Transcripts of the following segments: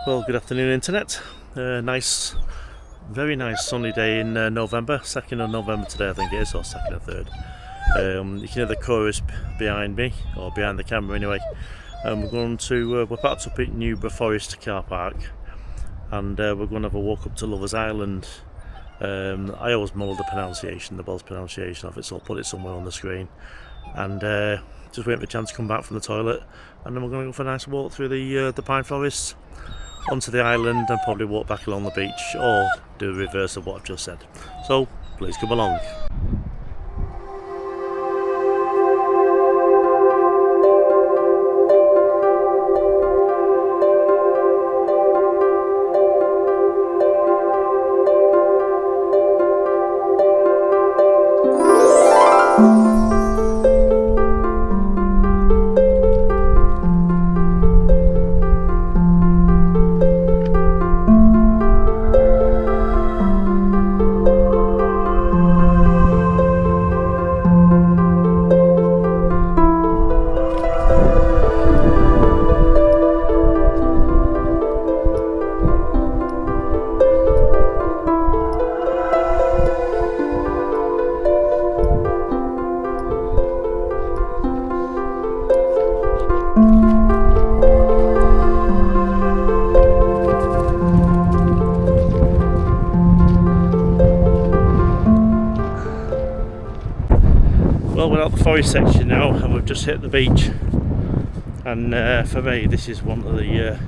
Well, good afternoon, Internet. Nice, very nice sunny day in November, 2nd of November today, I think it is, or 2nd or 3rd. You can hear the chorus behind me, or behind the camera anyway. We're parked up at Newborough Forest car park, and we're going to have a walk up to Llanddwyn Island. I always muddle the Welsh pronunciation of it, so I'll put it somewhere on the screen. And just waiting for a chance to come back from the toilet, and then we're going to go for a nice walk through the pine forests onto the island and probably walk back along the beach, or do the reverse of what I've just said. So please come along. Well, we're out the forest section now, and we've just hit the beach, and for me this is one of the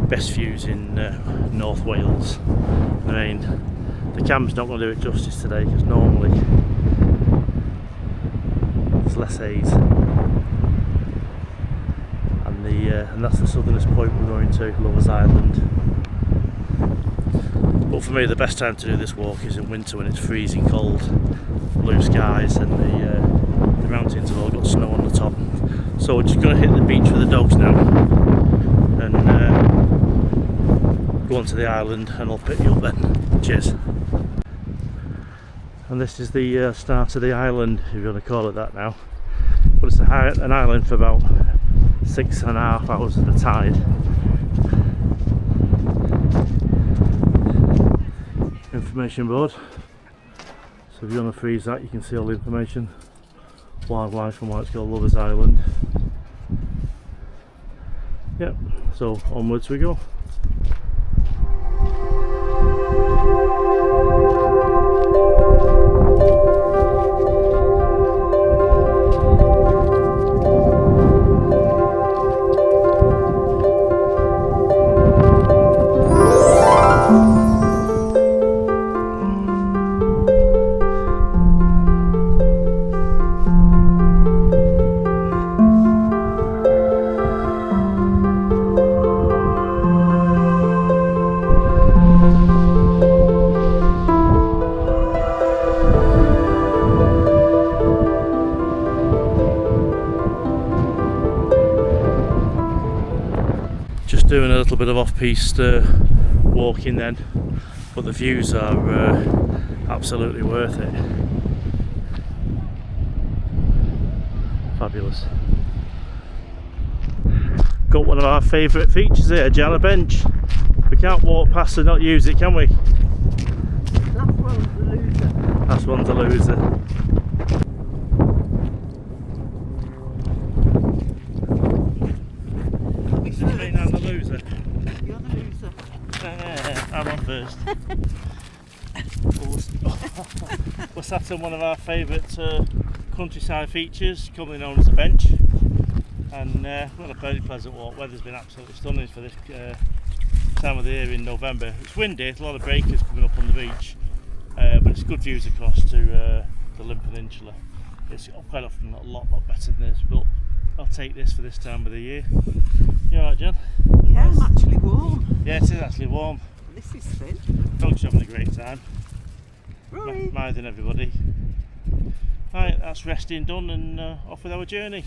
best views in North Wales. I mean, the cam's not going to do it justice today, because normally there's less haze, and that's the southernest point we're going to, Llanddwyn Island. But for me, the best time to do this walk is in winter, when it's freezing cold, blue skies, and the mountains have all got snow on the top. So we're just going to hit the beach with the dogs now, and go onto the island, and I'll pick you up then. Cheers. And this is the start of the island, if you want to call it that now. But it's an island for about 6.5 hours of the tide. Information board. So if you want to freeze that, you can see all the information, wildlife, and why it's called Llanddwyn Island. Yep, so onwards we go. Doing a little bit of off-piste walking then, but the views are absolutely worth it. Fabulous. Got one of our favourite features here, a Jana bench. We can't walk past and not use it, can we? That one's the loser. That one's a loser. You're the loser. I'm on first. We're sat on one of our favourite countryside features, commonly known as a bench, and we've had a very pleasant walk. Weather's been absolutely stunning for this time of the year in November. It's windy, a lot of breakers coming up on the beach, but it's good views across to the Llanddwyn Peninsula. It's quite often a lot better than this, but I'll take this for this time of the year. You alright, Jen? Yeah, I'm actually warm. Yeah, it is actually warm. This is thin. Dogs are having a great time. Right. Mithing everybody. Right, that's resting done, and off with our journey.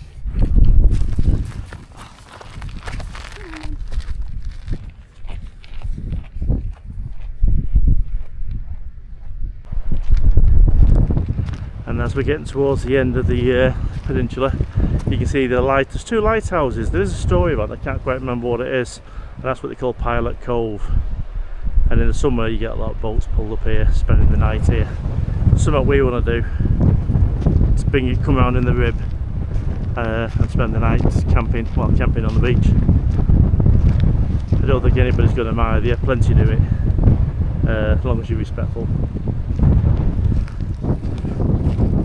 And as we're getting towards the end of the peninsula, you can see the light. There's two lighthouses. There is a story about it, I can't quite remember what it is. that's what they call Pilot Cove. And in the summer you get a lot of boats pulled up here, spending the night here. Something we want to do is come around in the rib and spend the night camping, well, camping on the beach. I don't think anybody's going to mind. Yeah, plenty do it, as long as you're respectful.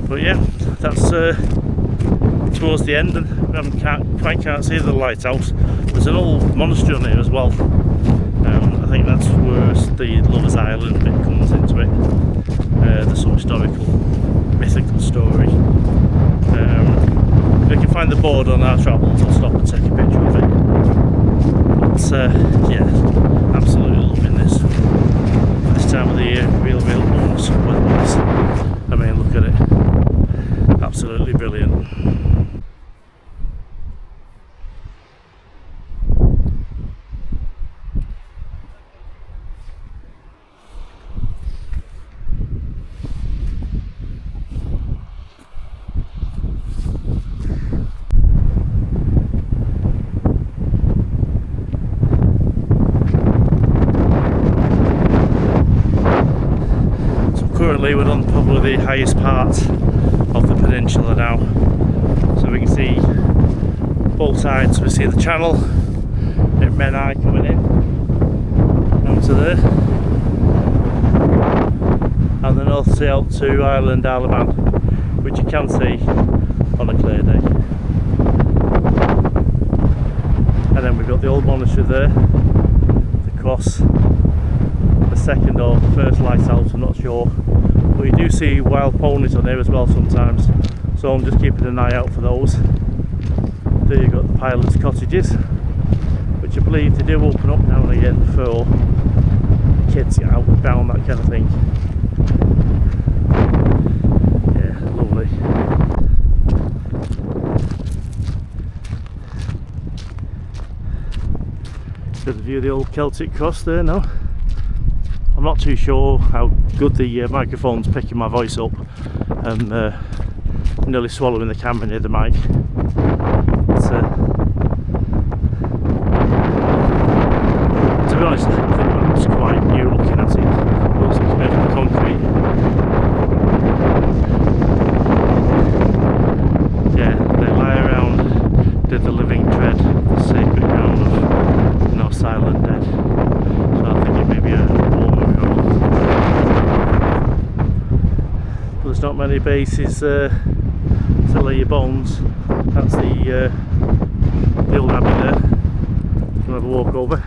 But yeah, that's towards the end, and can't see the lighthouse. There's an old monastery on here as well. I think that's where the Llanddwyn Island bit comes into it. There's some historical, mythical story. If you can find the board on our travels, I'll stop and take a picture of it. But yeah, absolutely loving this. This time of the year, real bonus weather-wise. I mean, look at it. Absolutely brilliant. Currently we're on probably the highest part of the peninsula now, so we can see both sides. We see the channel at Menai coming in down to there, and the North Sea out to Llanddwyn Isle, which you can see on a clear day. And then we've got the old monastery there, the cross, the second or first lighthouse, I'm not sure. But you do see wild ponies on here as well sometimes, so I'm just keeping an eye out for those. There you've got the pilots' cottages, which I believe they do open up now and again for kids to get out and down, that kind of thing. Yeah, lovely. Good view of the old Celtic cross there now. I'm not too sure how good the microphone's picking my voice up. I'm nearly swallowing the camera near the mic. To be honest, I think that's quite new looking at it. It looks like it's made from concrete. Yeah, they lie around, did the living tread, the sacred ground of North Island dead. So I think it may be a warmer ground. But there's not many bases to lay your bones. That's the old abbey there. We'll have a walk over.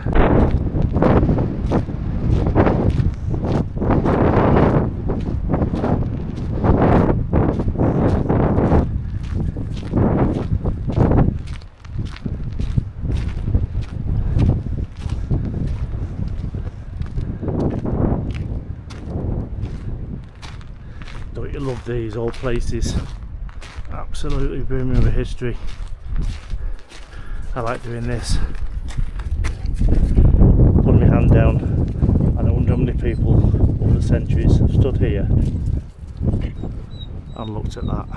Don't you love these old places? Absolutely booming with history. I like doing this. Putting my hand down, and I wonder how many people over the centuries have stood here and looked at that.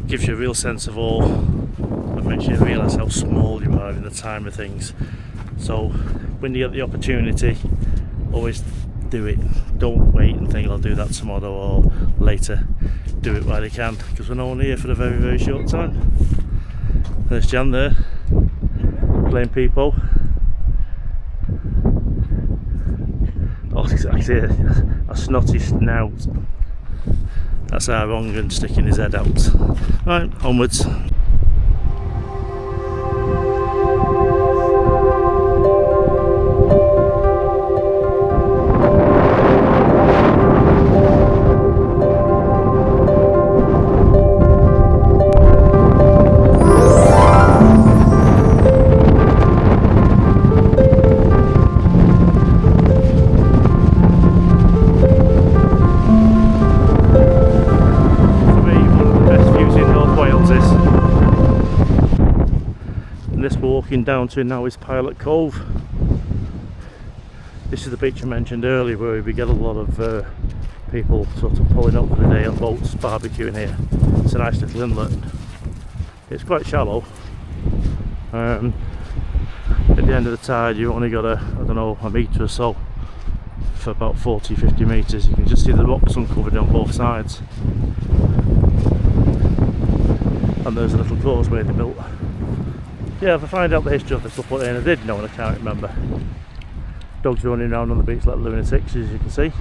Gives you a real sense of awe and makes you realise how small you are in the time of things. So when you get the opportunity, always do it. Don't wait and think I'll do that tomorrow or later. Do it while you can, because we're only here for a very, very short time. There's Jan there playing peepo. Oh, I see a snotty snout. That's our Ongan sticking his head out. Right, onwards. Walking down to now is Pilot Cove. This is the beach I mentioned earlier where we get a lot of people sort of pulling up for the day on boats, barbecuing here. It's a nice little inlet. It's quite shallow, At the end of the tide you only got I don't know, a metre or so for about 40-50 metres. You can just see the rocks uncovered on both sides, and there's a little causeway they built. Yeah, if I find out the history of this, I'll put it in. I did know and I can't remember. Dogs running around on the beach like lunatics, as you can see.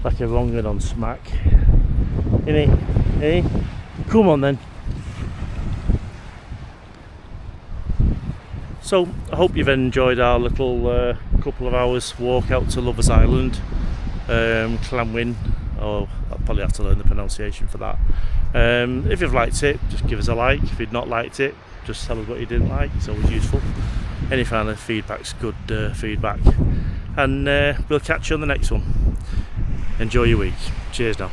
Like a wrong and on smack. Innit? Eh? Come on then. So I hope you've enjoyed our little couple of hours walk out to Lovers Island, Llanddwyn. Oh, I'll probably have to learn the pronunciation for that. If you've liked it, just give us a like. If you've not liked it, just tell us what you didn't like. It's always useful. Any kind of feedback's good feedback. And we'll catch you on the next one. Enjoy your week. Cheers now.